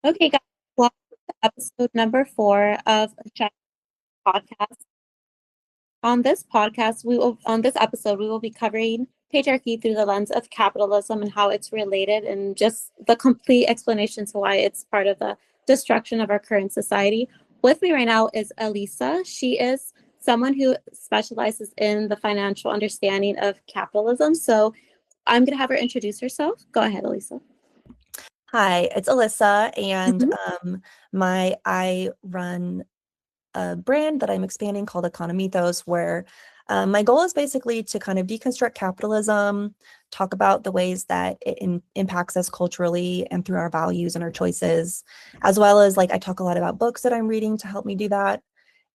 Okay, guys, welcome to episode number 4 of Chat Podcast. On this episode, we will be covering patriarchy through the lens of capitalism and how it's related, and just the complete explanation to why it's part of the destruction of our current society. With me right now is Elisa. She is someone who specializes in the financial understanding of capitalism. So I'm going to have her introduce herself. Go ahead, Elisa. Hi, it's Alyssa, and Mhm. I run a brand that I'm expanding called Economethos, where my goal is basically to kind of deconstruct capitalism, talk about the ways that it impacts us culturally and through our values and our choices, as well as I talk a lot about books that I'm reading to help me do that.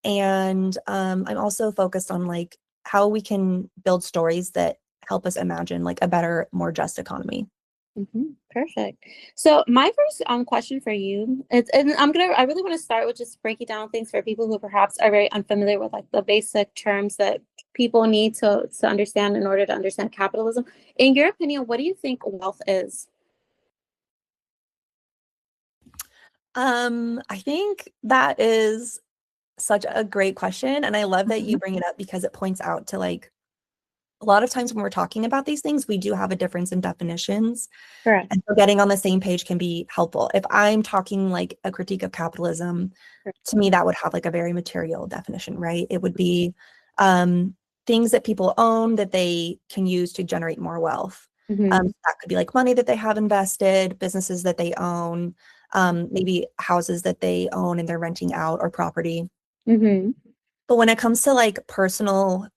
And I'm also focused on how we can build stories that help us imagine a better, more just economy. Perfect. So my first question for you is, and I really want to start with just breaking down things for people who perhaps are very unfamiliar with the basic terms that people need to understand in order to understand capitalism. In your opinion, what do you think wealth is? I think that is such a great question, and I love that you Mhm. bring it up because it points out to a lot of times when we're talking about these things, we do have a difference in definitions, Correct. and so getting on the same page can be helpful. If I'm talking a critique of capitalism, to me that would have a very material definition, right? It would be um, things that people own that they can use to generate more wealth. Mm-hmm. That could be money that they have invested, businesses that they own, maybe houses that they own and they're renting out, or property. Mm-hmm. But when it comes to personal,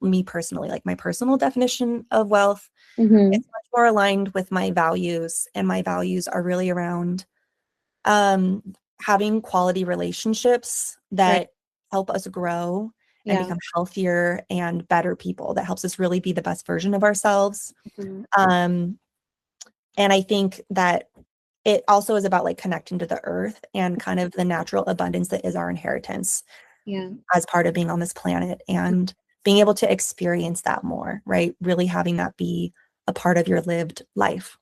me personally, my personal definition of wealth, Mm-hmm. it's much more aligned with my values. And my values are really around um, having quality relationships Right. that help us grow and Yeah. become healthier and better people, that helps us really be the best version of ourselves. Mhm. Um, and I think that it also is about connecting to the earth and kind of the natural abundance that is our inheritance Yeah. as part of being on this planet, and being able to experience that more, right? Really having that be a part of your lived life.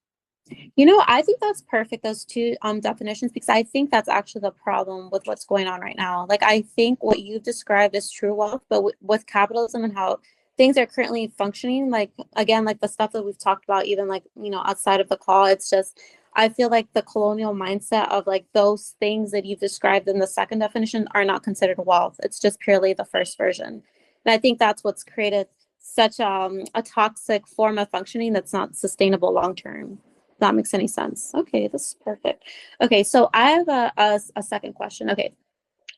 I think that's perfect, those two definitions, because I think that's actually the problem with what's going on right now. Like, I think what you've described is true wealth, but with capitalism and how things are currently functioning, like again, like the stuff that we've talked about, even outside of the call, it's just I feel like the colonial mindset of those things that you've described in the second definition are not considered wealth. It's just purely the first version. And I think that's what's created such a toxic form of functioning that's not sustainable long term. That makes any sense. Okay, this is perfect. Okay, so I have a second question. Okay,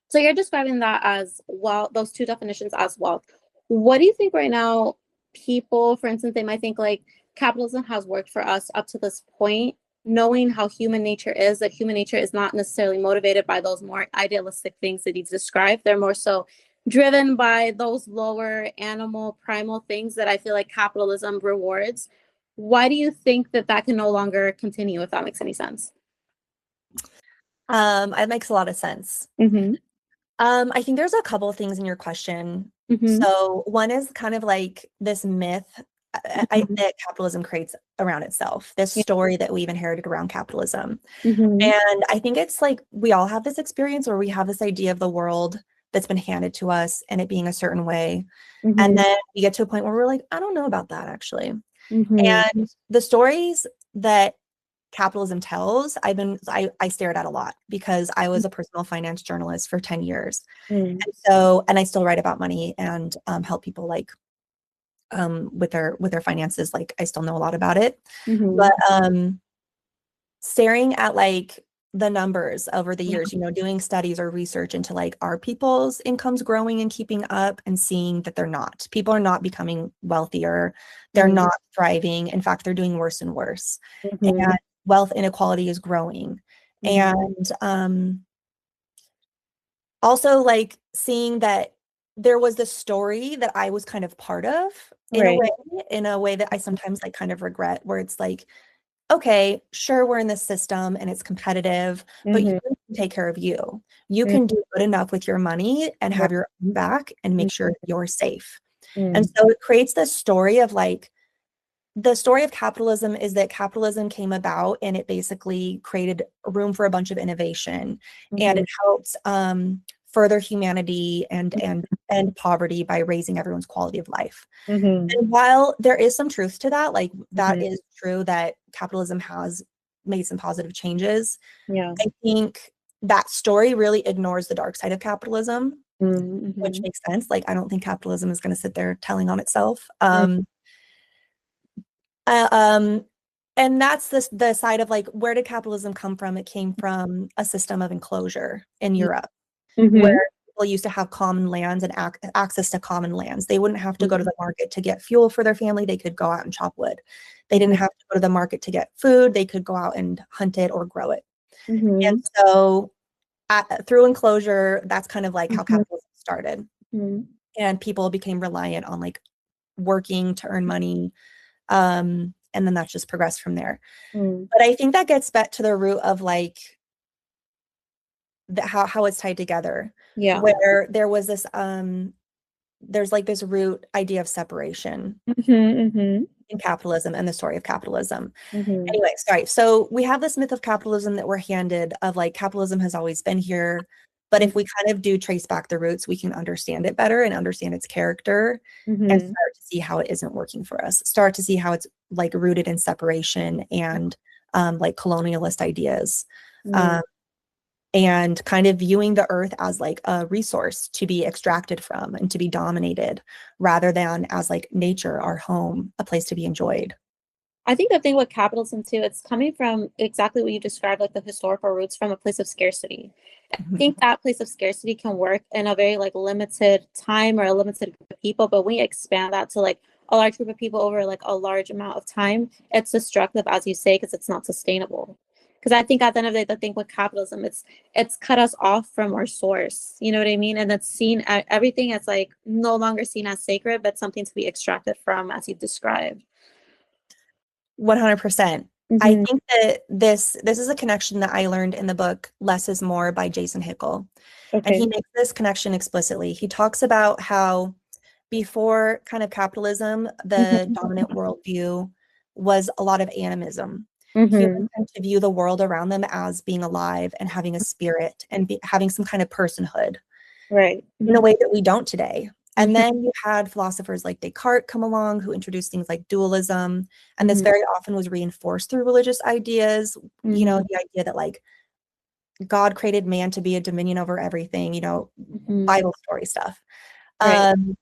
so you're describing that as well, those two definitions as wealth. What do you think right now? People, for instance, they might think capitalism has worked for us up to this point, knowing how human nature is, that human nature is not necessarily motivated by those more idealistic things that you've described. They're more so driven by those lower animal primal things that I feel like capitalism rewards. Why do you think that that can no longer continue, if that makes any sense? It makes a lot of sense. Mm-hmm. I think there's a couple of things in your question. Mm-hmm. So one is kind of this myth Mm-hmm. that capitalism creates around itself, this Yeah. story that we've inherited around capitalism. Mm-hmm. And I think it's we all have this experience where we have this idea of the world that's been handed to us and it being a certain way. And Mm-hmm. then we get to a point where we're like, I don't know about that actually. Mm-hmm. And the stories that capitalism tells, I stared at a lot because I was a personal finance journalist for 10 years. Mm-hmm. And I still write about money and help people with their finances. I still know a lot about it. Mm-hmm. But staring at the numbers over the Yeah. years, doing studies or research into are people's incomes growing and keeping up, and seeing that they're not. People are not becoming wealthier. They're Mm-hmm. not thriving. In fact, they're doing worse and worse. Mm-hmm. And wealth inequality is growing. Mm-hmm. And also seeing that there was this story that I was kind of part of Right. in a way that I sometimes kind of regret, where it's okay, sure, we're in this system and it's competitive, but you Mm-hmm. can take care of you. You can do good enough with your money and have your own back and make sure you're safe. And Mm-hmm. so it creates this story of the story of capitalism is that capitalism came about and it basically created room for a bunch of innovation, and Mm-hmm. it helped further humanity and poverty by raising everyone's quality of life. Mm-hmm. And while there is some truth to that, like that Mm-hmm. is true that capitalism has made some positive changes, Yeah. I think that story really ignores the dark side of capitalism, which Mm-hmm. makes sense. Like, I don't think capitalism is going to sit there telling on itself. Uh, um, and that's the side of like, where did capitalism come from? It came from a system of enclosure in Europe, where Mm-hmm. people used to have common lands and access to common lands. They wouldn't have to go to the market to get fuel for their family. They could go out and chop wood. They didn't have to go to the market to get food. They could go out and hunt it or grow it. And Mm-hmm. so through enclosure, that's kind of like how Mm-hmm. capitalism started. And people became reliant on like working to earn money. And then that's just progressed from there. Mm-hmm. But I think that gets back to the root of like how it's tied together, Yeah. where there was this there's like this root idea of separation Mm-hmm. in capitalism and the story of capitalism. Mm-hmm. Anyway, sorry. So we have this myth of capitalism that we're handed of like capitalism has always been here. But if we kind of do trace back the roots, we can understand it better and understand its character and Mm-hmm. start to see how it isn't working for us. Start to see how it's like rooted in separation and like colonialist ideas. Mm-hmm. Um, and kind of viewing the earth as like a resource to be extracted from and to be dominated rather than as like nature, our home, a place to be enjoyed. I think the thing with capitalism too, it's coming from exactly what you described, like the historical roots from a place of scarcity. I Mhm. think that place of scarcity can work in a very like limited time or a limited group of people, but when we expand that to like a large group of people over like a large amount of time, it's destructive, as you say, because it's not sustainable. Because I think at the end of the day, the thing with capitalism, it's cut us off from our source. You know what I mean? And it's seen everything as like no longer seen as sacred, but something to be extracted from, as you described. 100%. I Mm-hmm. think that this is a connection that I learned in the book Less is More by Jason Hickel. And he Okay. makes this connection explicitly. He talks about how before kind of capitalism, the Mm-hmm. dominant worldview was a lot of animism. Humans Mm-hmm. tend to view the world around them as being alive and having a spirit and having some kind of personhood Right. in a Mm-hmm. way that we don't today. And Mm-hmm. then you had philosophers like Descartes come along who introduced things like dualism. And this Mm-hmm. very often was reinforced through religious ideas, you know, Mm-hmm. the idea that like God created man to be a dominion over everything, you know, Mm-hmm. Bible story stuff. Right. Um,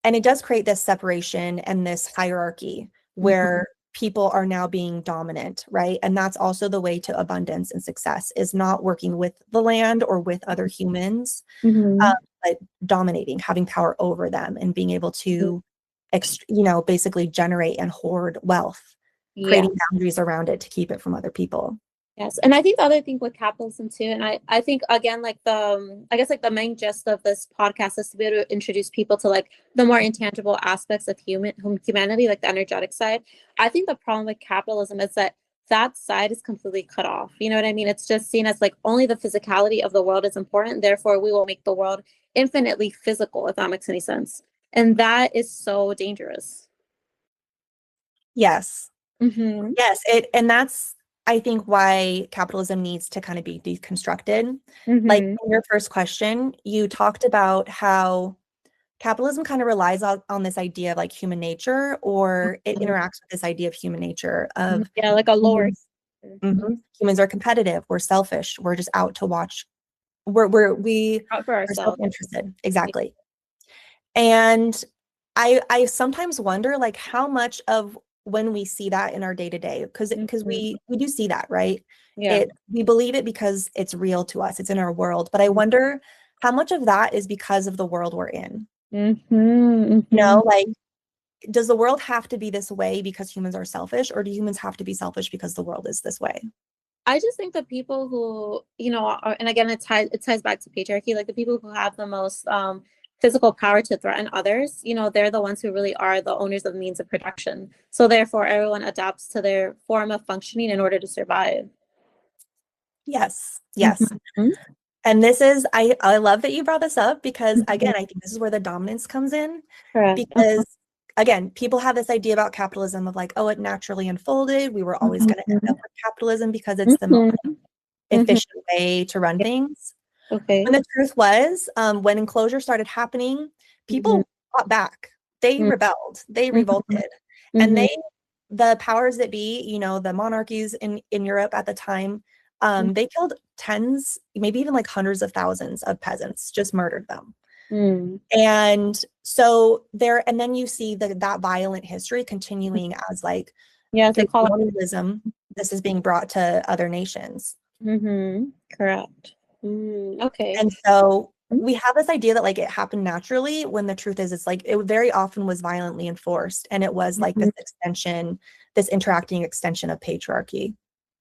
and it does create this separation and this hierarchy Mm-hmm. where people are now being dominant, right? And that's also the way to abundance and success is not working with the land or with other humans, um, Mm-hmm. but dominating, having power over them and being able to, you know, basically generate and hoard wealth, Yeah. creating boundaries around it to keep it from other people. Yes. And I think the other thing with capitalism too, and I think again, like I guess like the main gist of this podcast is to be able to introduce people to like the more intangible aspects of humanity, like the energetic side. I think the problem with capitalism is that that side is completely cut off. You know what I mean? It's just seen as like only the physicality of the world is important. Therefore, we will make the world infinitely physical, if that makes any sense. And that is so dangerous. Yes. Mm-hmm. Yes, and that's I think why capitalism needs to kind of be deconstructed. Like Mm-hmm. in your first question, you talked about how capitalism kind of relies on this idea of like human nature, or it interacts with this idea of human nature of Yeah, like a lower. humans, humans are competitive, we're selfish, we're just out to watch, we Out for are ourselves. self-interested. Exactly. And I sometimes wonder like how much of when we see that in our day to day, because Mhm. we do see that, right? Yeah. We believe it because it's real to us, it's in our world. But I wonder how much of that is because of the world we're in. Mm-hmm. You Hmm. know, like does the world have to be this way because humans are selfish, or do humans have to be selfish because the world is this way? I just think the people who, are, and again, it ties back to patriarchy, like the people who have the most physical power to threaten others, they're the ones who really are the owners of means of production. So therefore, everyone adapts to their form of functioning in order to survive. Yes, yes. Mhm. And this is, I love that you brought this up because again, I think this is where the dominance comes in Correct. because again, people have this idea about capitalism of like, oh, it naturally unfolded. We were always going to end Mhm. up with capitalism because it's the most Mhm. Mhm. efficient way to run Yeah. things. Okay. When the truth was, when enclosure started happening, Mhm. people fought back. They Mhm. rebelled. They Mhm. revolted, and Mhm. the powers that be, the monarchies in Europe at the time, they killed tens, maybe even like hundreds of thousands of peasants, just murdered them. Mhm. And so there, and then you see that violent history continuing as like Yes, they through call it. colonialism, this is being brought to other nations. Correct. Okay. And so we have this idea that like it happened naturally when the truth is it's like it very often was violently enforced and it was like Mhm. this extension, this interacting extension of patriarchy.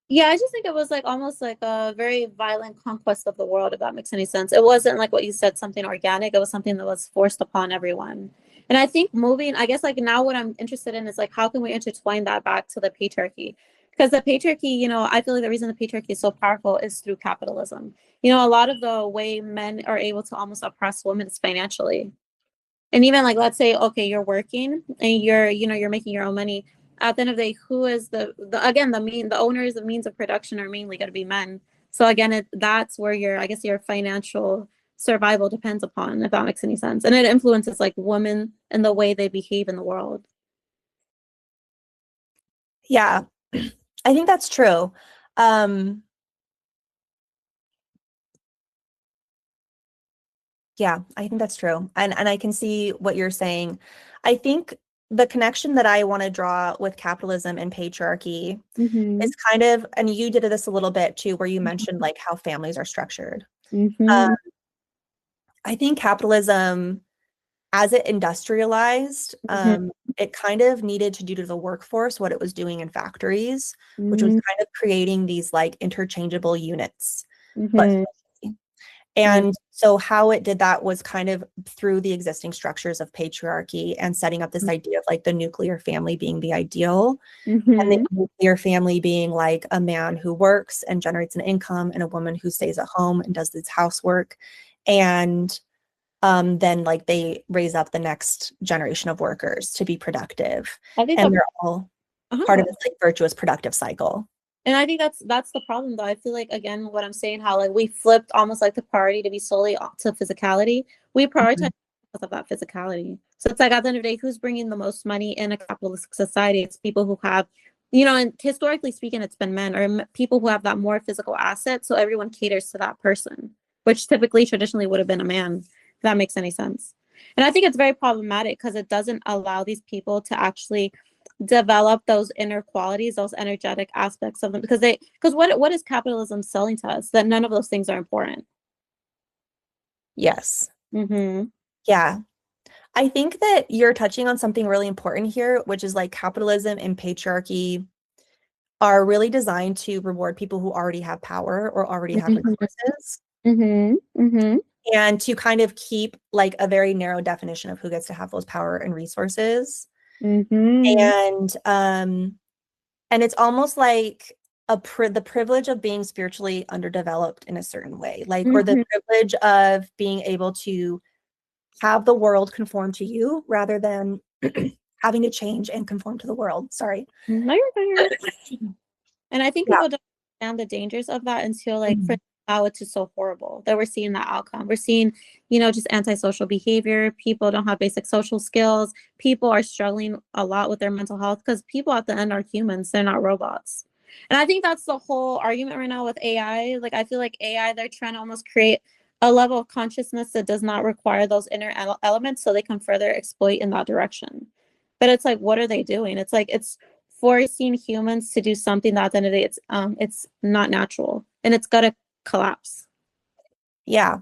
Yeah, I just think it was like almost like a very violent conquest of the world, if that makes any sense. It wasn't like what you said, something organic. It was something that was forced upon everyone. And I think moving, I guess like now what I'm interested in is like how can we intertwine that back to the patriarchy? Because the patriarchy, I feel like the reason the patriarchy is so powerful is through capitalism. A lot of the way men are able to almost oppress women is financially. And even like let's say okay you're working and you're making your own money at the end of the day who is the again the owners the means of production are mainly going to be men, so again that's where your I guess your financial survival depends upon, if that makes any sense, and it influences like women and the way they behave in the world. Yeah, I think that's true. Um, yeah, I think that's true. And I can see what you're saying. I think the connection that I want to draw with capitalism and patriarchy Mm-hmm. is kind of, and you did this a little bit too, where you mentioned like how families are structured. Uh, Mm-hmm. I think capitalism, as it industrialized, it kind of needed to do to the workforce what it was doing in factories, which was Mm-hmm. kind of creating these like interchangeable units. But Mm-hmm. Yeah. and so how it did that was kind of through the existing structures of patriarchy and setting up this idea of like the nuclear family being the ideal, and the Mm-hmm. nuclear family being like a man who works and generates an income and a woman who stays at home and does this housework. And then like they raise up the next generation of workers to be productive. I think And the they're all part of this like virtuous productive cycle. And I think that's the problem though. I feel like again what I'm saying, how like we flipped almost like the priority to be solely to physicality. We prioritize Mhm. because of that physicality. So it's like at the end of the day, who's bringing the most money in a capitalistic society? It's people who have, and historically speaking, it's been men or people who have that more physical asset. So everyone caters to that person, which typically traditionally would have been a man, if that makes any sense. And I think it's very problematic because it doesn't allow these people to actually develop those inner qualities, those energetic aspects of them, because what is capitalism selling to us? That none of those things are important. Yes. Mm-hmm. Yeah. I think that you're touching on something really important here, which is like capitalism and patriarchy are really designed to reward people who already have power or already have Mm-hmm. resources, Mm-hmm. Mm-hmm. and to kind of keep like a very narrow definition of who gets to have those power and resources. Mm-hmm. And it's almost like the privilege of being spiritually underdeveloped in a certain way, like, or the Mm-hmm. privilege of being able to have the world conform to you rather than having to change and conform to the world. Sorry. No, you're fine. And I think Yeah. people don't understand the dangers of that until like for Mhm. now it's just so horrible that we're seeing that outcome. We're seeing, just antisocial behavior. People don't have basic social skills. People are struggling a lot with their mental health because people at the end are humans. They're not robots. And I think that's the whole argument right now with AI. Like I feel like AI, they're trying to almost create a level of consciousness that does not require those inner elements so they can further exploit in that direction. But it's like, what are they doing? It's like it's forcing humans to do something that at the end of the day it's not natural and it's gonna collapse. Yeah.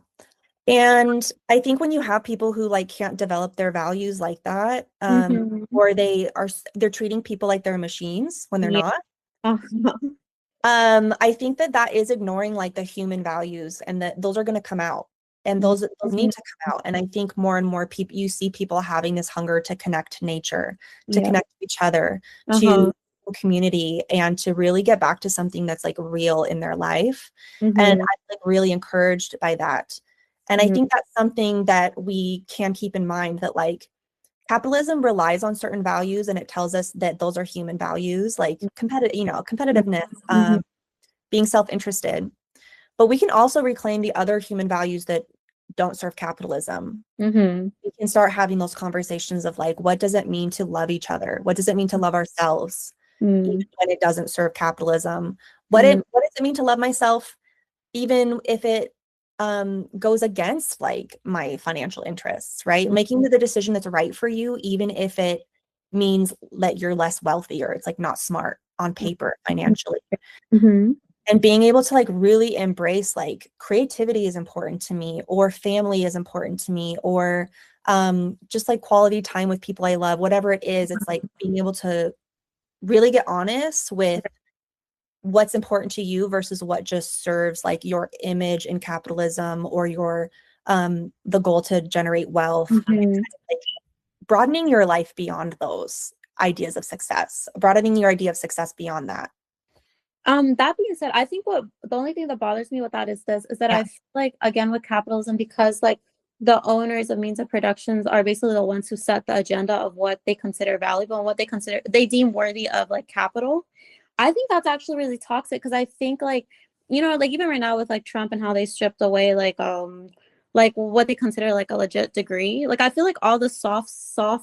And I think when you have people who like can't develop their values like that, Mm-hmm. or they're treating people like they're machines when they're Yeah. not, Uh-huh. I think that is ignoring like the human values, and that those are going to come out, and those need to come out. And I think more and more people, you see people having this hunger to connect to nature, to Yeah. connect to each other, Uh-huh. to community, and to really get back to something that's like real in their life. And Mm-hmm. I'm like really encouraged by that. And I Mm-hmm. think that's something that we can keep in mind, that like capitalism relies on certain values, and it tells us that those are human values, like competitiveness, Mm-hmm. being self-interested. But we can also reclaim the other human values that don't serve capitalism. Mm-hmm. We can start having those conversations of like, what does it mean to love each other? What does it mean to love ourselves, even Mm-hmm. when it doesn't serve capitalism? Mm-hmm. What does it mean to love myself, even if it goes against like my financial interests, right? Making the decision that's right for you, even if it means that you're less wealthy or it's like not smart on paper financially. Mm-hmm. And being able to like really embrace like creativity is important to me, or family is important to me, or just like quality time with people I love, whatever it is. It's like being able to really get honest with what's important to you versus what just serves like your image in capitalism, or your the goal to generate wealth. Mm-hmm. Like broadening your life beyond those ideas of success, broadening your idea of success beyond that. That being said, I think what the only thing that bothers me with that is this, is that Yeah. I feel like, again, with capitalism, because like the owners of means of productions are basically the ones who set the agenda of what they consider valuable and what they deem worthy of like capital. I think that's actually really toxic, because I think like, like even right now with like Trump and how they stripped away like what they consider like a legit degree. Like I feel like all the soft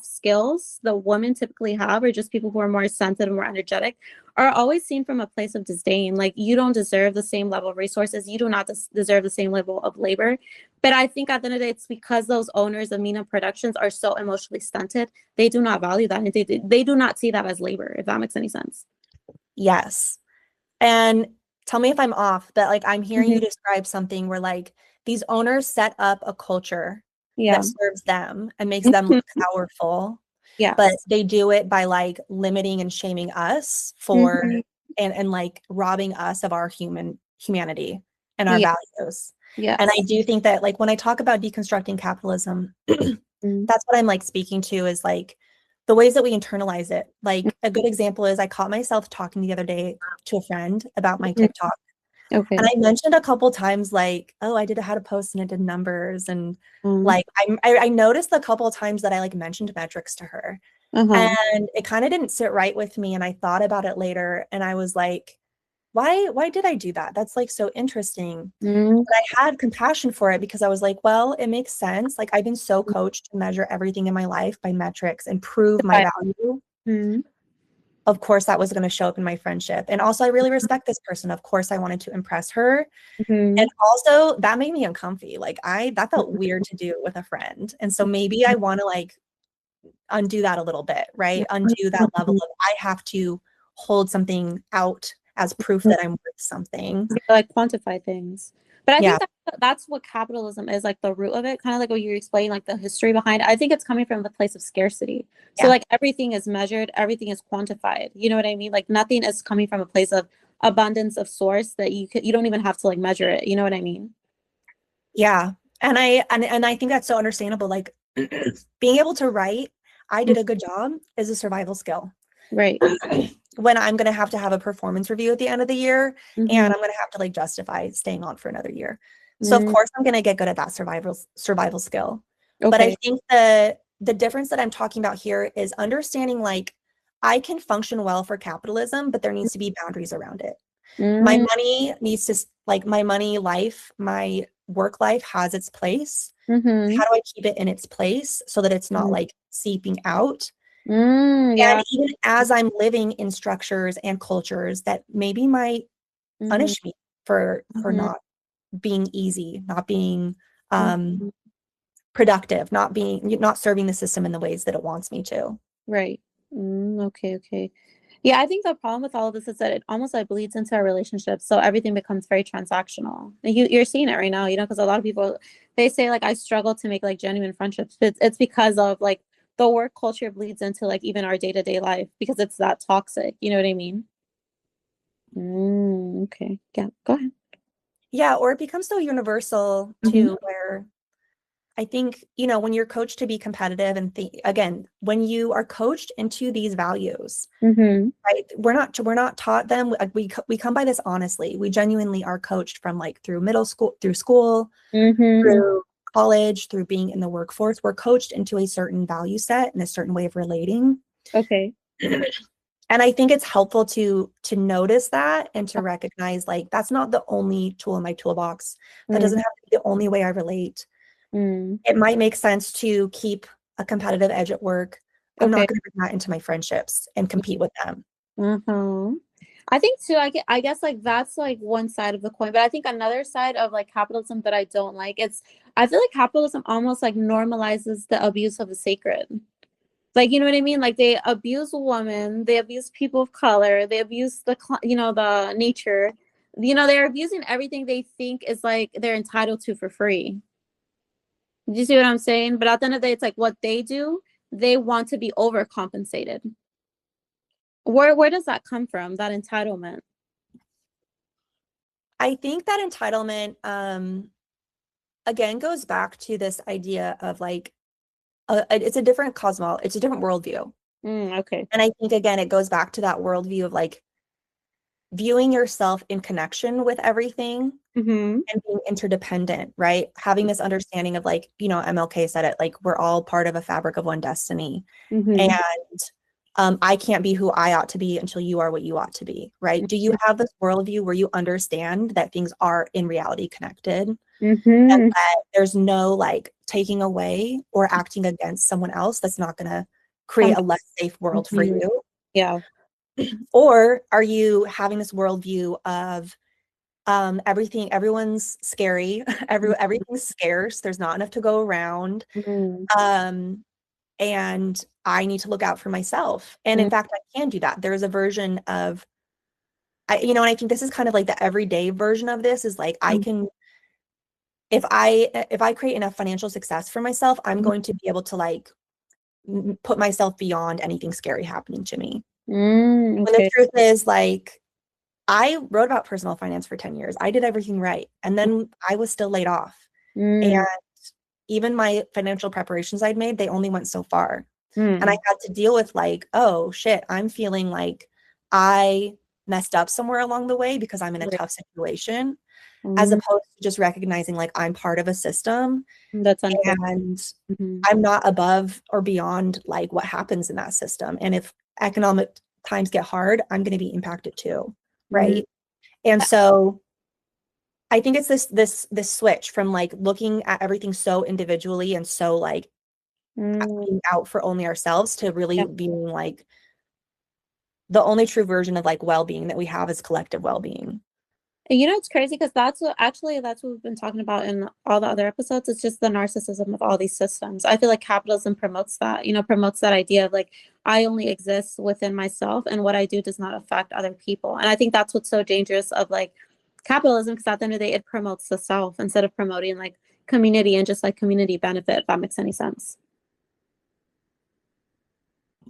skills the women typically have, or just people who are more sensitive, more energetic, are always seen from a place of disdain. Like you don't deserve the same level of resources. You do not deserve the same level of labor. But I think at the end of the day, it's because those owners of MENA productions are so emotionally stunted. They do not value that. And they do not see that as labor, if that makes any sense. Yes. And tell me if I'm off, but like I'm hearing Mm-hmm. you describe something where like these owners set up a culture that Yeah. serves them and makes them look powerful, but Yes. they do it by like limiting and shaming us for Mm-hmm. and like robbing us of our humanity and our Yeah. values. And I Yes. do think that like when I talk about deconstructing capitalism, Mm-hmm. that's what I'm like speaking to, is like the ways that we internalize it. Like a good example is I caught myself talking the other day to a friend about my TikTok. And Okay. I mentioned a couple times like, oh, had a post and it did numbers. And Um, like I noticed a couple of times that I like mentioned metrics to her. uh-huh. And it kind of didn't sit right with me. And I thought about it later and I was like, why did I do that? That's like so interesting. Mm-hmm. But I had compassion for it because I was like, well, it makes sense. Like I've been so coached to measure everything in my life by metrics and prove my value. Mm-hmm. Of course, that was going to show up in my friendship. And also, I really respect this person. Of course, I wanted to impress her. And also, that made me uncomfy. Like that felt weird to do with a friend. And so maybe I want to like undo that a little bit, right? Undo that level of I have to hold something out as proof that I'm worth something. Like quantify things. But I Yeah. think that's what capitalism is, like the root of it, kind of like what you explained, like the history behind it. I think it's coming from the place of scarcity. So Yeah. like everything is measured, everything is quantified. You know what I mean? Like nothing is coming from a place of abundance of source that you don't even have to like measure it. You know what I mean? Yeah. And I think that's so understandable. Like being able to write, I did a good job, is a survival skill. Right. When I'm going to have a performance review at the end of the year and Mm-hmm. I'm going to have to like justify staying on for another year. So of Mm, course I'm going to get good at that survival skill. But I okay. think the difference that I'm talking about here is understanding like I can function well for capitalism, but there needs to be boundaries around it. My Mm, money needs to like my money life, my work life has its place. mm-hmm. How do I keep it in its place so that it's not like seeping out? And Yeah. even as I'm living in structures and cultures that maybe might Mm-hmm. punish me for Mm-hmm. not being easy, not being Mm-hmm. productive, not serving the system in the ways that it wants me to. Right. Okay, okay. Yeah, I think the problem with all of this is that it almost like bleeds into our relationships. So everything becomes very transactional. And you're seeing it right now, because a lot of people, they say like I struggle to make like genuine friendships. It's because of like the work culture bleeds into like even our day-to-day life because it's that toxic. You know what I mean? Okay. Yeah, go ahead. Yeah, or it becomes so universal Mm-hmm. too, where I think, when you're coached to be competitive and again, when you are coached into these values, Mm-hmm. right? We're not taught them. We come by this honestly. We genuinely are coached from like through middle school, through school, Mm-hmm. through college, through being in the workforce, we're coached into a certain value set and a certain way of relating. Okay. And I think it's helpful to notice that and to recognize like that's not the only tool in my toolbox. That Mm, doesn't have to be the only way I relate. mm, It might make sense to keep a competitive edge at work. I'm okay. not going to bring that into my friendships and compete with them. Uh-huh. I think too, I guess like that's like one side of the coin, but I think another side of like capitalism that I don't like, it's I feel like capitalism almost like normalizes the abuse of the sacred. Like, you know what I mean? Like they abuse women, they abuse people of color, they abuse the nature. They're abusing everything they think is like they're entitled to for free. Do you see what I'm saying? But at the end of the day, it's like what they do, they want to be overcompensated. Where does that come from? That entitlement? I think that entitlement, again, goes back to this idea of like, it's a different it's a different worldview. Okay. And I think, again, it goes back to that worldview of like viewing yourself in connection with everything Mm-hmm. and being interdependent, right? Having this understanding of like, MLK said it, like we're all part of a fabric of one destiny. And Mm-hmm. I can't be who I ought to be until you are what you ought to be, right? Do you have this worldview where you understand that things are in reality connected and Mm-hmm. that there's no like taking away or acting against someone else that's not going to create a less safe world for Mhm. you? Yeah. Or are you having this worldview of everyone's scary, everything's scarce, there's not enough to go around, Mm-hmm. um, and I need to look out for myself. And in fact, I can do that. There's a version of and I think this is kind of like the everyday version of this is like I can if I create enough financial success for myself, I'm going to be able to like put myself beyond anything scary happening to me. When the Okay. truth is like I wrote about personal finance for 10 years. I did everything right. And then I was still laid off. And Mm-hmm. even my financial preparations I'd made, they only went so far. And I had to deal with like, oh shit, I'm feeling like I messed up somewhere along the way because I'm in a Right. tough situation, as Mm, opposed to just recognizing like I'm part of a system that's unfair. and Mm-hmm. I'm not above or beyond like what happens in that system. And if economic times get hard, I'm going to be impacted too. Mm-hmm. Right. And so I think it's this switch from like looking at everything so individually and so like being out for only ourselves to really Yeah. being like the only true version of like well-being that we have is collective well-being. And it's crazy because that's what we've been talking about in all the other episodes. It's just the narcissism of all these systems. I feel like capitalism promotes that, promotes that idea of like I only exist within myself and what I do does not affect other people. And I think that's what's so dangerous of like capitalism because at the end of the day, it promotes the self instead of promoting like community and just like community benefit, if that makes any sense.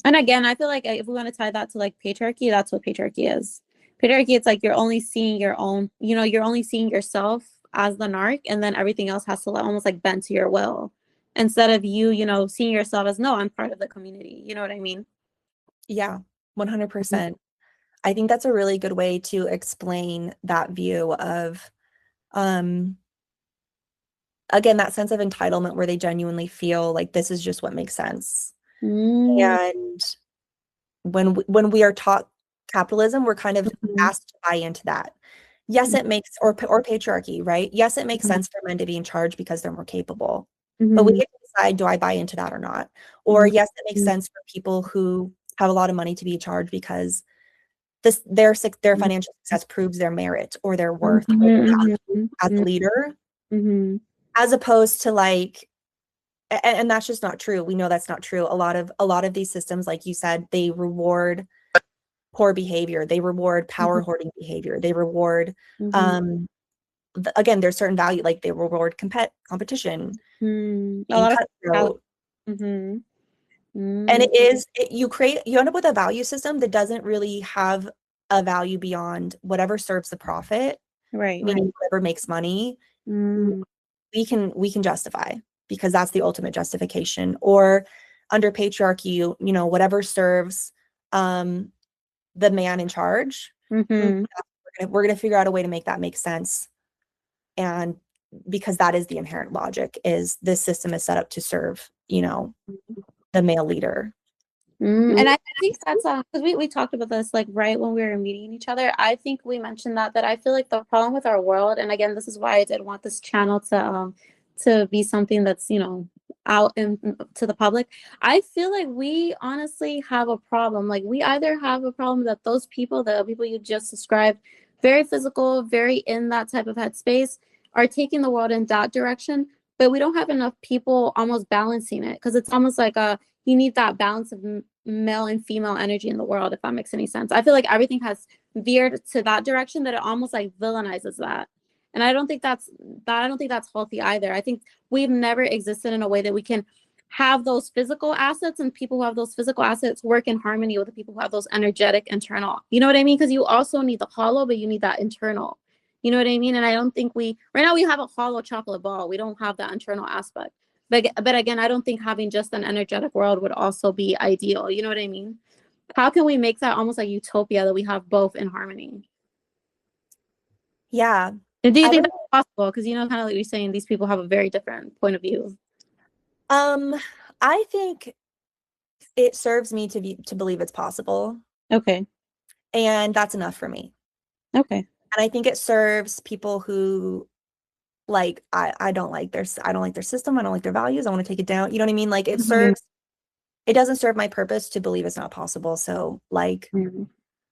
And again, I feel like if we want to tie that to like patriarchy, that's what patriarchy is. Patriarchy, it's like you're only seeing your own, you're only seeing yourself as the narc, and then everything else has to almost like bend to your will instead of you, seeing yourself as no, I'm part of the community. You know what I mean? Yeah, 100%. I think that's a really good way to explain that view of um again that sense of entitlement where they genuinely feel like this is just what makes sense. Mm-hmm. And when we are taught capitalism, we're kind of asked to buy into that. Yes, it makes or patriarchy, right? Yes, it makes sense for men to be in charge because they're more capable. But we Mm-hmm. get to decide, do I buy into that or not? Or yes, it makes sense for people who have a lot of money to be in charge because their financial success proves their merit or their worth or their value as a leader, Mm-hmm. as opposed to like and that's just not true. We know that's not true. A lot of these systems, like you said, they reward poor behavior. They reward power hoarding behavior. They reward, Mm-hmm. um, again, there's certain value, like they reward competition, A being lot of cutthroat. mm-hmm. And Mm, you end up with a value system that doesn't really have a value beyond whatever serves the profit, right. meaning whatever makes money, Mm, we can justify because that's the ultimate justification. Or under patriarchy, whatever serves um, the man in charge, mm-hmm. we're gonna figure out a way to make that make sense and because that is the inherent logic, is this system is set up to serve, the male leader. And I think that's because we talked about this like right when we were meeting each other. I think we mentioned that I feel like the problem with our world, and again, this is why I did want this channel to be something that's out to the public. I feel like we honestly have a problem. Like we either have a problem that those people, the people you just described, very physical, very in that type of headspace, are taking the world in that direction, but we don't have enough people almost balancing it because it's almost like a you need that balance of male and female energy in the world, if that makes any sense. I feel like everything has veered to that direction that it almost like villainizes that. And I don't think that's healthy either. I think we've never existed in a way that we can have those physical assets and people who have those physical assets work in harmony with the people who have those energetic internal. You know what I mean? Because you also need the hollow, but you need that internal. You know what I mean? And I don't think right now we have a hollow chocolate ball. We don't have that internal aspect. But again, I don't think having just an energetic world would also be ideal. You know what I mean? How can we make that almost like utopia that we have both in harmony? Yeah. And do you I think don't that's possible? Because kind of like you're saying, these people have a very different point of view. I think it serves me to believe it's possible, Okay. and that's enough for me. Okay. And I think it serves people who like I don't like their system, I don't like their values, I want to take it down. You know what I mean? Like it doesn't serve my purpose to believe it's not possible. So like Mm-hmm.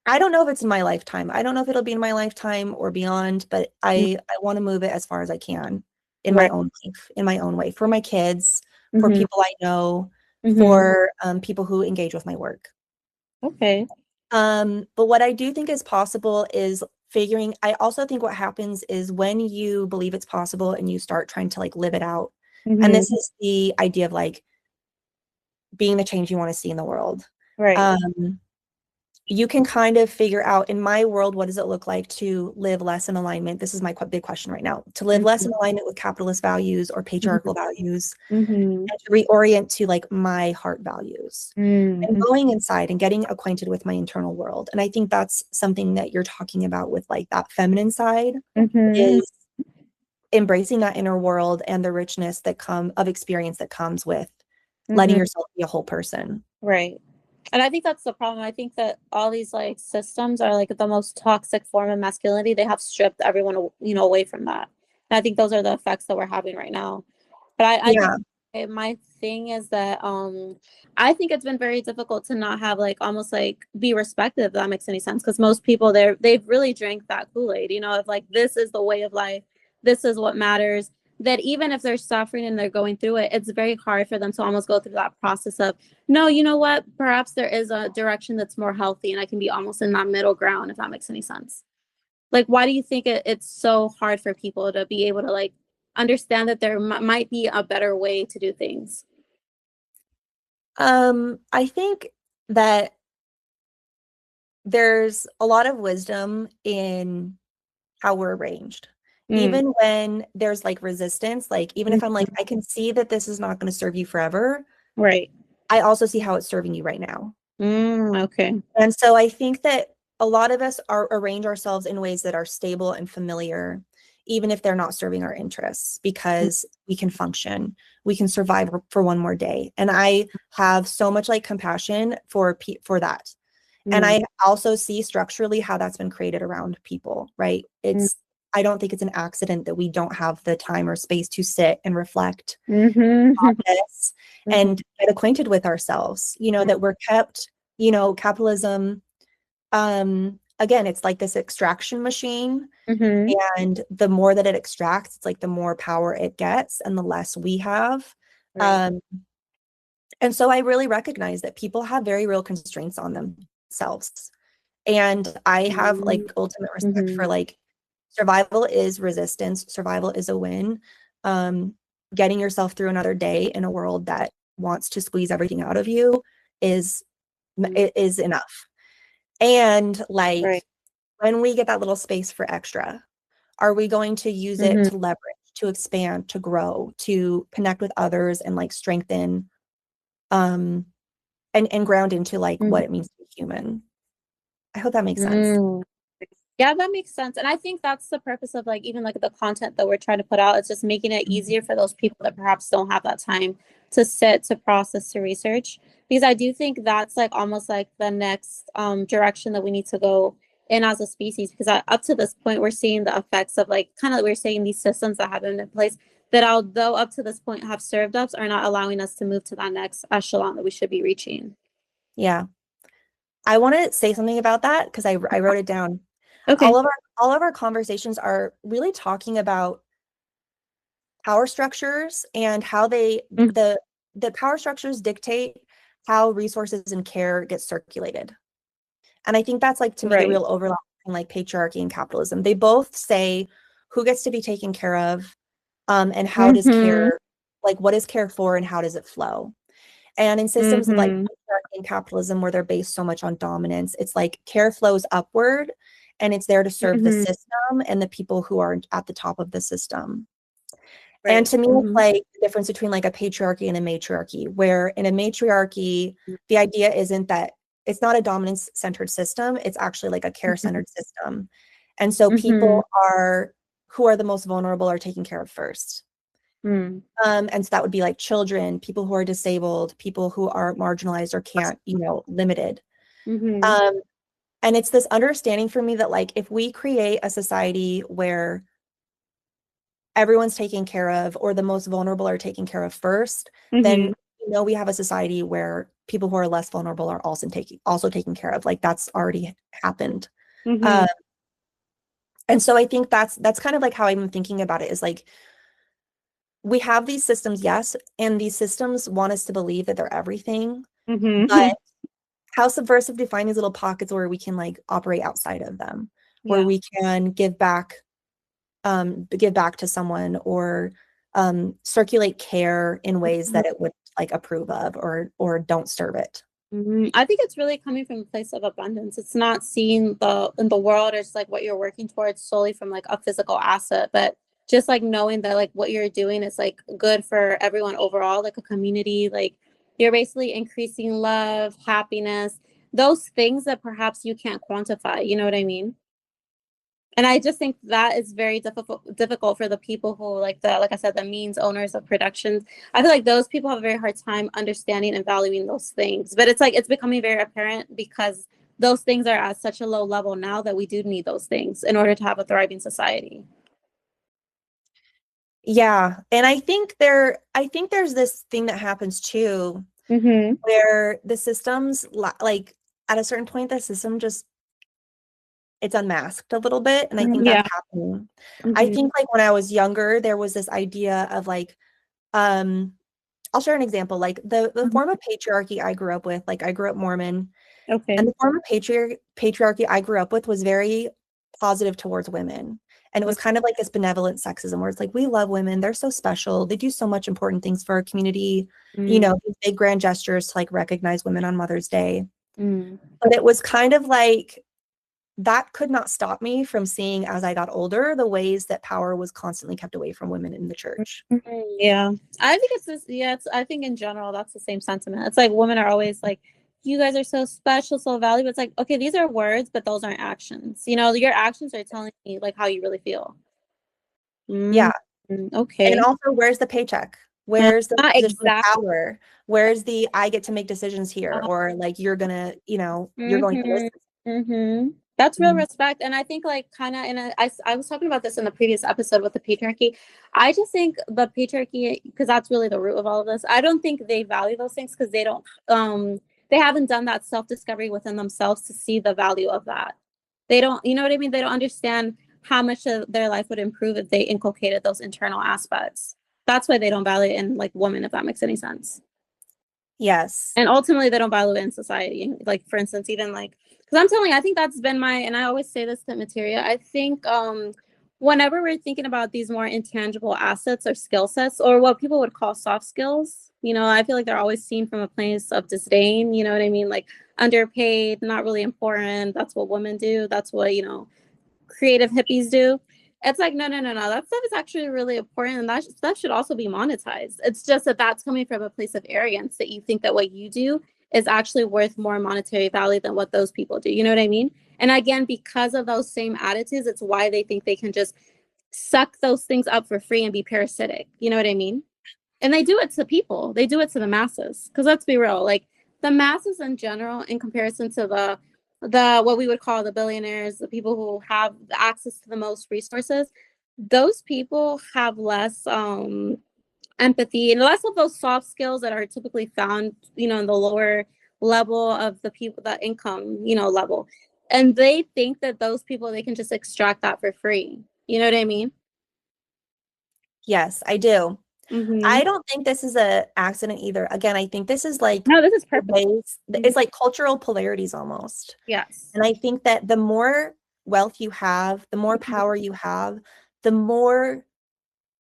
I don't know if it's in my lifetime. I don't know if it'll be in my lifetime or beyond, but I want to move it as far as I can in my Right. own life, in my own way, for my kids, for Mm-hmm. people I know, Mm-hmm. for people who engage with my work. Okay. But what I do think is possible is I also think what happens is when you believe it's possible and you start trying to like live it out, and Mm-hmm. this is the idea of like being the change you want to see in the world. Right. You can kind of figure out, in my world, what does it look like to live less in alignment? This is my big question right now. To live less in alignment with capitalist values or patriarchal values, Mm-hmm. and to reorient to like my heart values. And Mm-hmm. going inside and getting acquainted with my internal world. And I think that's something that you're talking about with like that feminine side, Mm-hmm. is embracing that inner world and the richness of experience that comes with letting Mm-hmm. yourself be a whole person. Right. And I think that's the problem. I think that all these like systems are like the most toxic form of masculinity. They have stripped everyone, away from that. And I think those are the effects that we're having right now. But I think Yeah. my thing is that I think it's been very difficult to not have like almost like be respected, if that makes any sense. Because most people they've really drank that Kool-Aid, of like this is the way of life, this is what matters. That even if they're suffering and they're going through it, it's very hard for them to almost go through that process of no, you know what? Perhaps there is a direction that's more healthy and I can be almost in that middle ground, if that makes any sense. Like, why do you think it's so hard for people to be able to like understand that there might be a better way to do things? I think that there's a lot of wisdom in how we're arranged. Mm. Even when there's like resistance, like even if I'm like, I can see that this is not going to serve you forever, Right. I also see how it's serving you right now. Okay. And so I think that a lot of us arrange ourselves in ways that are stable and familiar, even if they're not serving our interests, because we can function, we can survive for one more day. And I have so much like compassion for that. And Mm. I also see structurally how that's been created around people, right? Mm. I don't think it's an accident that we don't have the time or space to sit and reflect on Mm-hmm. this and get acquainted with ourselves, that we're kept, capitalism, again, it's like this extraction machine. Mm-hmm. And the more that it extracts, it's like the more power it gets and the less we have. Right. Um, and so I really recognize that people have very real constraints on themselves. And I have like ultimate respect Mm-hmm. for like survival is resistance, survival is a win. Um, Getting yourself through another day in a world that wants to squeeze everything out of you is is enough. And like Right. when we get that little space for extra, are we going to use it Mm-hmm. to leverage, to expand, to grow, to connect with others and like strengthen um and ground into like what it means to be human? I hope that makes sense. Mm-hmm. Yeah, that makes sense. And I think that's the purpose of like even like the content that we're trying to put out. It's just making it easier for those people that perhaps don't have that time to sit, to process, to research. Because I do think that's like almost like the next direction that we need to go in as a species. Because up to this point, we're seeing the effects of like kind of we're saying these systems that have been in place that although up to this point have served us are not allowing us to move to that next echelon that we should be reaching. Yeah. I want to say something about that because I wrote it down. Okay. All of our conversations are really talking about power structures and how Mm, the power structures dictate how resources and care get circulated. And I think that's like to me the right. real overlap in like patriarchy and capitalism. They both say who gets to be taken care of, and how does Mm-hmm. care, like what is care for and how does it flow? And in systems of like Mm-hmm. patriarchy and capitalism where they're based so much on dominance, it's like care flows upward and it's there to serve the Mm-hmm. system and the people who are at the top of the system. And Right. to me, it's Mm-hmm. like the difference between like a patriarchy and a matriarchy, where in a matriarchy, the idea isn't that it's not a dominance centered system, it's actually like a care centered system. And so Mm-hmm. people are who are the most vulnerable are taken care of first. Mm-hmm. And so that would be like children, people who are disabled, people who are marginalized or can't, limited. Mm-hmm. Um, and it's this understanding for me that like if we create a society where everyone's taken care of or the most vulnerable are taken care of first, then Mm-hmm. we have a society where people who are less vulnerable are also taken care of. Like that's already happened. Mm-hmm. Uh, and so I think that's kind of like how I'm thinking about it is like we have these systems, yes, and these systems want us to believe that they're everything, Mm-hmm. but how subversive to find these little pockets where we can like operate outside of them, where Yeah. we can give back to someone or circulate care in ways that it would like approve of or don't serve it. I think it's really coming from a place of abundance. It's not seeing the in the world as like what you're working towards solely from like a physical asset, but just like knowing that like what you're doing is like good for everyone overall, like a community, like you're basically increasing love, happiness, those things that perhaps you can't quantify, you know what I mean? And I just think that is very difficult for the people who like I said, the means owners of productions. I feel like those people have a very hard time understanding and valuing those things. But it's like it's becoming very apparent because those things are at such a low level now that we do need those things in order to have a thriving society. Yeah, and I think there's this thing that happens too Mm-hmm. where the systems like at a certain point the system just it's unmasked a little bit and I think that's Yeah. happening. I Mm-hmm. think like when I was younger there was this idea of like um I'll share an example like the form of patriarchy I grew up with, like I grew up Mormon. And Okay. the form of patriarchy I grew up with was very positive towards women. And it was kind of like this benevolent sexism where it's like, we love women. They're so special. They do so much important things for our community. Mm-hmm. These big grand gestures to like recognize women on Mother's Day. Mm-hmm. But it was kind of like that could not stop me from seeing as I got older the ways that power was constantly kept away from women in the church. Yeah, I think it's this. Yeah, I think in general that's the same sentiment. It's like women are always like, "You guys are so special, so valuable." It's like, okay, these are words, but those aren't actions. You know, your actions are telling me like how you really feel. Yeah. Mm, And okay. also, where's the paycheck? Where's the position of Exactly. power? Where's the I get to make decisions here? Or like you're going to Mm-hmm. listen. Mm-hmm. That's real Mhm. respect. And I think like kind of I was talking about this in the previous episode with the patriarchy. I just think the patriarchy, because that's really the root of all of this. I don't think they value those things because they haven't done that self-discovery within themselves to see the value of that. They don't, you know what I mean? They don't understand how much of their life would improve if they inculcated those internal aspects. That's why they don't value it in like women, if that makes any sense. Yes. And ultimately they don't value it in society, like for instance even like because I'm telling you I think that's been my and I always say this to materia. I think whenever we're thinking about these more intangible assets or skill sets or what people would call soft skills, you know, I feel like they're always seen from a place of disdain, you know what I mean, like underpaid, not really important, that's what women do, that's what, you know, creative hippies do. It's like, no, no, no, no. That stuff is actually really important, and that stuff should also be monetized. It's just that that's coming from a place of arrogance that you think that what you do is actually worth more monetary value than what those people do. You know what I mean? And again, because of those same attitudes, it's why they think they can just suck those things up for free and be parasitic. You know what I mean? And they do it to people. They do it to the masses. Because let's be real, like the masses in general, in comparison to the what we would call the billionaires, the people who have access to the most resources, those people have less empathy and less of those soft skills that are typically found, in the lower level of the people, the income, level. And they think that those people, they can just extract that for free. You know what I mean? Yes, I do. Mm-hmm. I don't think this is a accident either. Again, I think this is like No, this is the perfect. ways, Mm-hmm. it's like cultural polarities almost. Yes. And I think that the more wealth you have, the more power you have, the more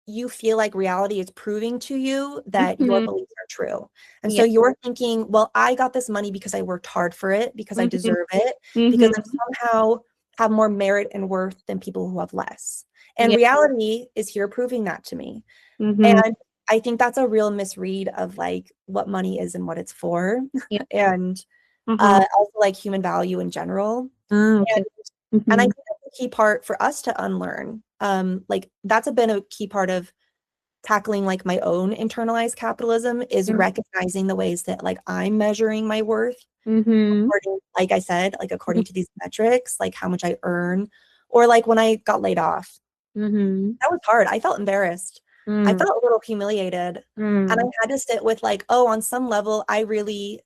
you feel like reality is proving to you that your Mm-hmm. beliefs are true. And so Yeah. you're thinking, well, I got this money because I worked hard for it, because I Mm-hmm. deserve it, because I Mm-hmm. somehow have more merit and worth than people who have less. And Yeah. reality is here proving that to me. Mm-hmm. And I think that's a real misread of like what money is and what it's for, Yeah. and Uh-huh. also like human value in general. Okay. And, and I Mm-hmm. think that's a key part for us to unlearn. Like that's been a key part of tackling like my own internalized capitalism is recognizing the ways that like I'm measuring my worth Mm-hmm. according, like I said, like according to these metrics, like how much I earn, or like when I got laid off. Mm-hmm. That was hard. I felt embarrassed. I Mm-hmm. felt a little humiliated. And I had to sit with like, oh, on some level, I really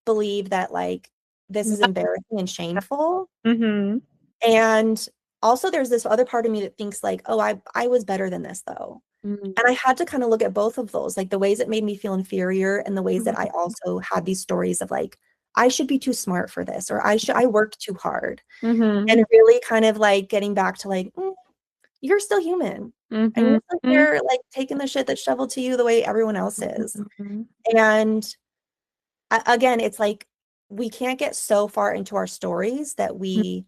believe that like this is embarrassing and shameful. Mm-hmm. And also there's this other part of me that thinks like, oh, I was better than this though. And I had to kind of look at both of those, like the ways it made me feel inferior and the ways that I also had these stories of like, I should be too smart for this, or I worked too hard. Mm-hmm. And really kind of like getting back to like, you're still human. And Mm-hmm. you're still here like taking the shit that's shoveled to you the way everyone else is. Mm-hmm. And again, it's like we can't get so far into our stories that we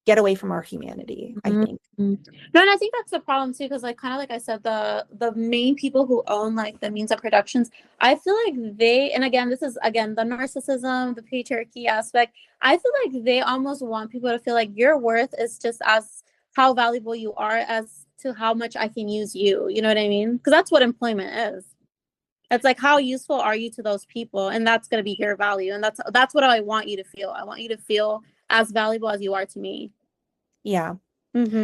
get away from our humanity, I think. Mm-hmm. No, and I think that's the problem too, because like kind of like I said, the main people who own like the means of productions, I feel like they, and again, this is again the narcissism, the patriarchy aspect. I feel like they almost want people to feel like your worth is just as how valuable you are as to how much I can use you. You know what I mean? Because that's what employment is. It's like how useful are you to those people, and that's gonna be your value, and that's what I want you to feel. I want you to feel as valuable as you are to me. Yeah. Mm-hmm.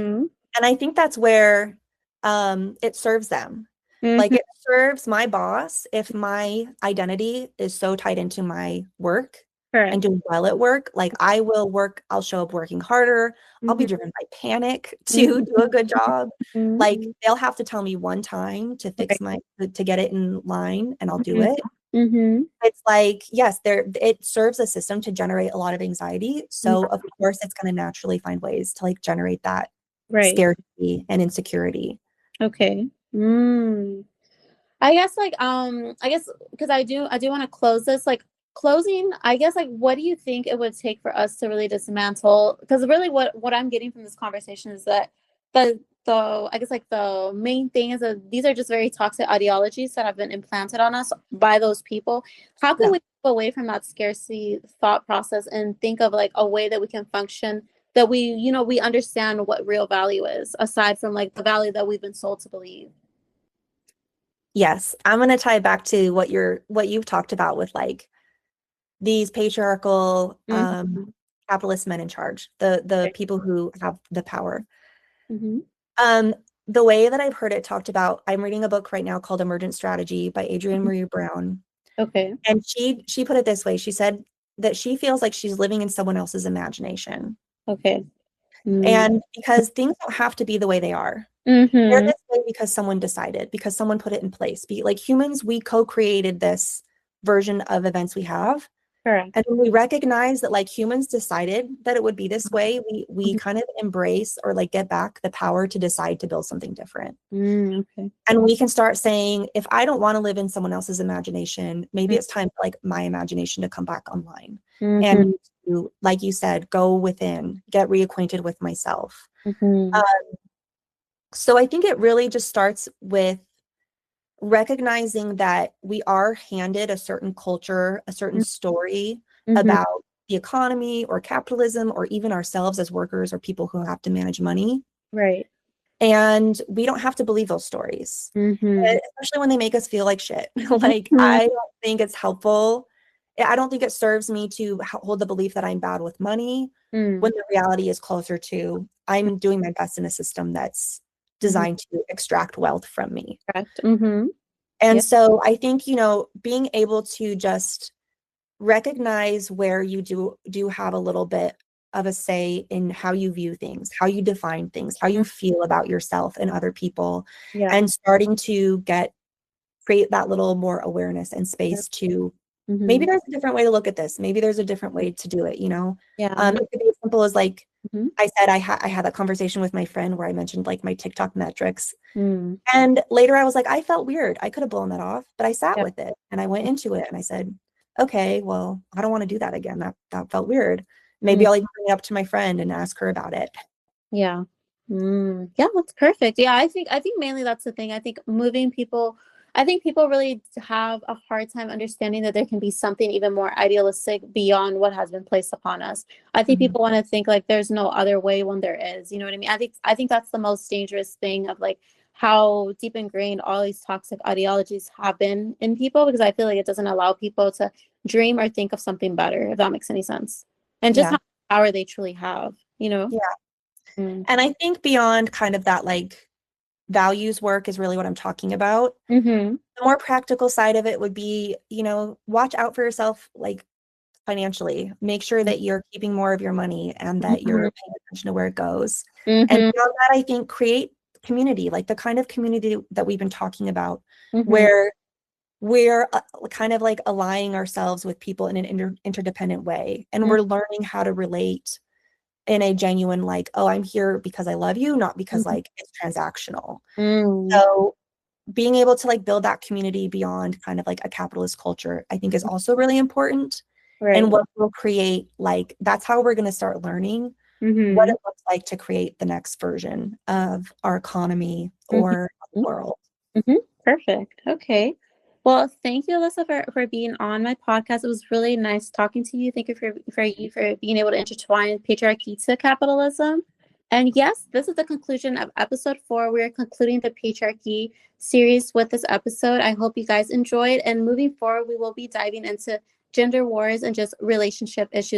And I think that's where it serves them. Like Mm-hmm. it serves my boss if my identity is so tied into my work and Correct. doing well at work. Like I will work, I'll show up working harder. I'll be Mm-hmm. driven by panic to do Mm-hmm. a good job. Like Mm-hmm. they'll have to tell me one time to fix Right. my to get it in line and I'll do it. Mm-hmm. It's like, yes, it serves a system to generate a lot of anxiety. So of course it's going to naturally find ways to like generate that Right. scarcity and insecurity. Okay. I guess like I guess because I do want to close this, like closing, I guess, like what do you think it would take for us to really dismantle, because really what I'm getting from this conversation is that the I guess like the main thing is that these are just very toxic ideologies that have been implanted on us by those people. How can Yeah. we move away from that scarcity thought process and think of like a way that we can function, that we understand what real value is aside from like the value that we've been sold to believe? Yes, I'm going to tie it back to what you've talked about with like these patriarchal Mhm. capitalist men in charge, the Okay. people who have the power. Mhm. Um, the way that I've heard it talked about, I'm reading a book right now called Emergent Strategy by Adrienne Mhm. Marie Brown, Okay. and she put it this way. She said that she feels like she's living in someone else's imagination. Okay. Mm. And because things don't have to be the way they are. They're Mhm. this way because someone decided, because someone put it in place. Like humans, we co-created this version of events we have. Correct. And when we recognize that like humans decided that it would be this way, we Mhm. kind of embrace or like get back the power to decide to build something different. Okay. And we can start saying, if I don't want to live in someone else's imagination, maybe it's time for like my imagination to come back online. Mhm. And to, like you said, go within, get reacquainted with myself. Mhm. So I think it really just starts with recognizing that we are handed a certain culture, a certain story Mhm. about the economy or capitalism or even ourselves as workers or people who have to manage money. Right. And we don't have to believe those stories, Mm-hmm. especially when they make us feel like shit. Like, Mm-hmm. I don't think it's helpful. I don't think it serves me to hold the belief that I'm bad with money Mm-hmm. when the reality is closer to I'm doing my best in a system that's Mm-hmm. designed to extract wealth from me. Correct. Mm-hmm. And Yeah. so I think, being able to just recognize where you do have a little bit of a say in how you view things, how you define things, how you feel about yourself and other people, Yeah. and starting to create that little more awareness and space to maybe Mm-hmm. there's a different way to look at this. Maybe there's a different way to do it. Yeah. It could be as simple as like Mm-hmm. I said, I had that conversation with my friend where I mentioned like my TikTok metrics. Mm-hmm. And later I was like, I felt weird. I could have blown that off, but I sat Yeah. with it and I went into it and I said, okay, well, I don't want to do that again. That felt weird. Maybe I'll even bring it up to my friend and ask her about it. Yeah. Yeah, that's perfect. Yeah, I think mainly that's the thing. I think people really have a hard time understanding that there can be something even more idealistic beyond what has been placed upon us. I think Mhm. people want to think like there's no other way when there is, you know what I mean? I think that's the most dangerous thing of like how deep ingrained all these toxic ideologies have been in people, because I feel like it doesn't allow people to dream or think of something better, if that makes any sense. And just Yeah. how much power they truly have, you know? Yeah. Mm. And I think beyond kind of that like values work is really what I'm talking about. Mm-hmm. The more practical side of it would be, watch out for yourself, like financially. Make sure that you're keeping more of your money and that you're Mhm, paying attention to where it goes. And mhm, beyond that, I think create community, like the kind of community that we've been talking about, mhm, where we're kind of like aligning ourselves with people in an interdependent way. And mm, we're learning how to relate in a genuine, like, oh, I'm here because I love you, not because mhm, like it's transactional. mm, So being able to like build that community beyond kind of like a capitalist culture, I think is also really important. And right. what will create, like, that's how we're going to start learning what Mhm, it looks like to create the next version of our economy mhm, or world. mhm. Perfect. Okay. Well, thank you, Alyssa, for being on my podcast. It was really nice talking to you. Thank you for being able to intertwine patriarchy to capitalism. And yes, this is the conclusion of episode 4. We are concluding the patriarchy series with this episode. I hope you guys enjoyed. And moving forward, we will be diving into gender wars and just relationship issues